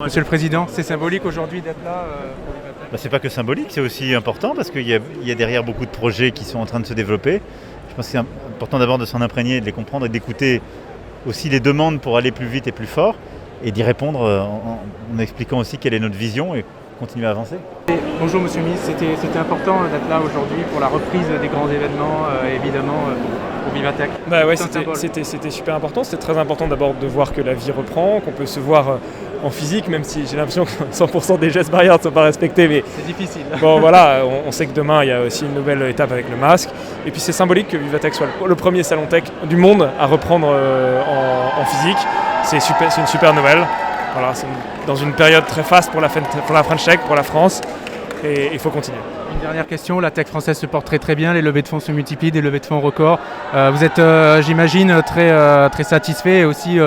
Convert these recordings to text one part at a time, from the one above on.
Monsieur le Président, c'est symbolique aujourd'hui d'être là pour Vivatech. C'est pas que symbolique, c'est aussi important parce qu'il y a derrière beaucoup de projets qui sont en train de se développer. Je pense que c'est important d'abord de s'en imprégner, de les comprendre et d'écouter aussi les demandes pour aller plus vite et plus fort et d'y répondre en expliquant aussi quelle est notre vision et continuer à avancer. Bonjour Monsieur le Ministre, c'était important d'être là aujourd'hui pour la reprise des grands événements, évidemment, pour Vivatech. Ouais, c'était super important. C'était très important d'abord de voir que la vie reprend, qu'on peut se voir en physique, même si j'ai l'impression que 100% des gestes barrières ne sont pas respectés. Mais c'est difficile. Bon voilà, on sait que demain il y a aussi une nouvelle étape avec le masque. Et puis c'est symbolique que Vivatech soit le premier salon tech du monde à reprendre en physique. C'est une super nouvelle. Voilà, c'est dans une période très faste pour la French Tech, pour la France, et il faut continuer. Une dernière question, la tech française se porte très bien, les levées de fonds se multiplient, des levées de fonds records. Vous êtes, j'imagine, très satisfait et aussi,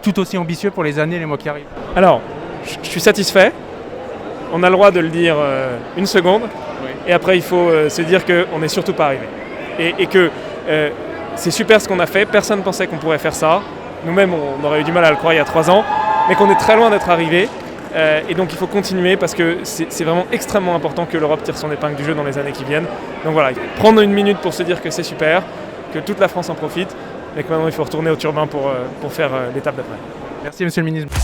tout aussi ambitieux pour les années et les mois qui arrivent. Alors, je suis satisfait. On a le droit de le dire une seconde, oui. Et après il faut se dire qu'on n'est surtout pas arrivé. Et que c'est super ce qu'on a fait, personne ne pensait qu'on pourrait faire ça. Nous-mêmes, on aurait eu du mal à le croire il y a 3 ans. Mais qu'on est très loin d'être arrivé, et donc il faut continuer parce que c'est vraiment extrêmement important que l'Europe tire son épingle du jeu dans les années qui viennent. Donc voilà, prendre une minute pour se dire que c'est super, que toute la France en profite, mais que maintenant il faut retourner au turbin pour faire l'étape d'après. Merci Monsieur le Ministre.